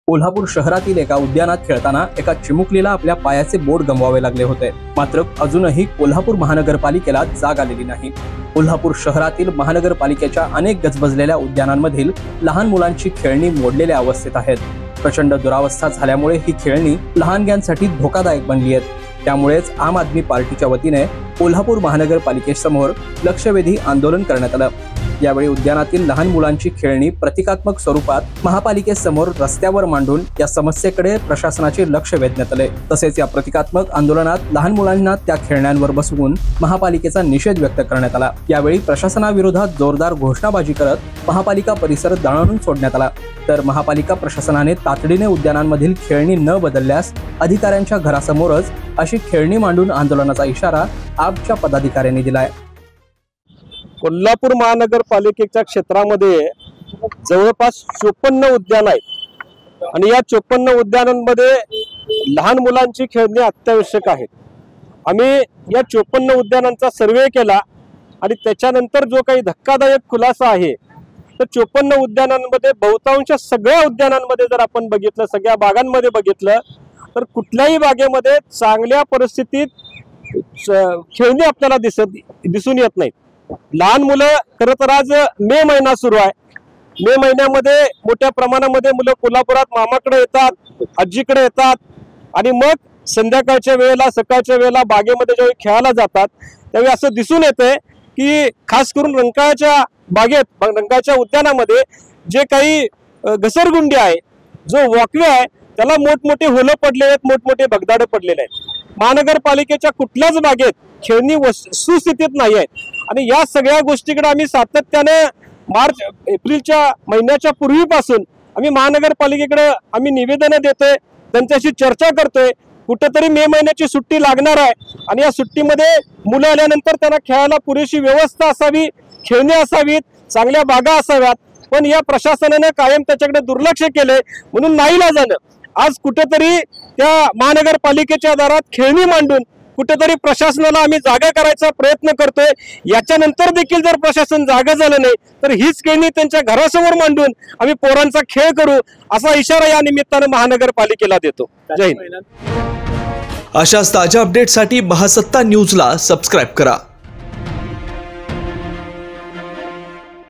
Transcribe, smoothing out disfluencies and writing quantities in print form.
कोल्हापूर शहरातील एका उद्यानात खेळताना एका चिमुकलीला आपल्या पायाचे बोट गमवावे लागले होते। मात्र अजूनही कोल्हापूर महानगरपालिकेला जाग आलेली नाही। कोल्हापूर शहरातील महानगरपालिकेच्या अनेक गजबजलेल्या उद्यानांमधील लहान मुलांची खेळणी मोडलेल्या अवस्थेत आहेत। प्रचंड दुरावस्था झाल्यामुळे ही खेळणी लहानग्यांसाठी धोकादायक बनली आहेत। त्यामुळेच आम आदमी पार्टीच्या वतीने कोल्हापूर महानगरपालिकेसमोर लक्षवेधी आंदोलन करण्यात आलं। यावेळी उद्यानातील लहान मुलांची खेळणी प्रतिकात्मक स्वरूपात महापालिकेसमोर रस्त्यावर मांडून या समस्येकडे प्रशासनाचे लक्ष वेधण्यात आले। तसेच या प्रतिकात्मक आंदोलनात लहान मुलांना त्या खेळण्यांवर बसवून महापालिकेचा निषेध व्यक्त करण्यात आला। यावेळी प्रशासनाविरोधात जोरदार घोषणाबाजी करत महापालिका परिसर दणाणून सोडण्यात आला। तर महापालिका प्रशासनाने तातडीने उद्यानांमधील खेळणी न बदलल्यास अधिकाऱ्यांच्या घरासमोरच अशी खेळणी मांडून आंदोलनाचा इशारा आपच्या पदाधिकाऱ्यांनी दिलाय। कोल्हापूर महानगरपालिकेच्या क्षेत्रामध्ये जवळपास 54 उद्यान आहेत आणि या 54 उद्यानांमध्ये लहान मुलांची खेळणी अत्यावश्यक आहेत। आम्ही या 54 उद्यानांचा सर्वे केला आणि त्याच्यानंतर जो काही धक्कादायक खुलासा आहे तर 54 उद्यानांमध्ये बहुतांश सगळ्या उद्यानांमध्ये जर आपण बघितलं, सगळ्या बागांमध्ये बघितलं तर कुठल्याही बागेमध्ये चांगल्या परिस्थितीत खेळणी आपल्याला दिसून येत नाहीत। लहान मुलं खरं तर आज मे महिना सुरू आहे। मे महिन्यामध्ये मोठ्या प्रमाणामध्ये मुलं कोल्हापुरात मामाकडे येतात, आजीकडे येतात आणि मग संध्याकाळच्या वेळेला सकाळच्या वेळेला बागेमध्ये जेव्हा खेळायला जातात त्यावेळी असं दिसून येते की खास करून रंकाळ्याच्या बागेत, रंकाळ्याच्या उद्यानामध्ये जे काही घसरगुंडी आहे, जो वॉकवे आहे त्याला मोठमोठे होलं पडले आहेत, मोठमोठे भगदाडे पडलेले आहेत। महानगरपालिकेच्या कुठल्याच बागेत खेळणी सुस्थितीत नाही आहेत आणि या सगळ्या गोष्टीकडे आम्ही सातत्याने मार्च एप्रिलच्या महिन्याच्या पूर्वीपासून आम्ही महानगरपालिकेकडे आम्ही निवेदन देतोय, त्यांच्याशी चर्चा करतोय। कुठेतरी मे महिन्याची सुट्टी लागणार आहे आणि या सुट्टीमध्ये मुलं आल्यानंतर त्यांना खेळायला पुरेशी व्यवस्था असावी, खेळणी असावीत, चांगल्या बागा असाव्यात, पण या प्रशासनाने कायम त्याच्याकडे दुर्लक्ष केले। म्हणून नाईलाजाने आज कुठेतरी त्या महानगरपालिकेच्या दारात खेळणी मांडून कुठेतरी प्रशासनाला आम्ही जागा करायचा प्रयत्न करतोय। याच्यानंतर देखील जर प्रशासन जागा झालं नाही तर हीच खेळणी त्यांच्या घरासमोर मांडून आम्ही पोरांचा खेळ करू असा इशारा या निमित्ताने महानगरपालिकेला देतो। जय हिंद। अशाच ताज्या अपडेटसाठी महासत्ता न्यूजला सबस्क्राइब करा।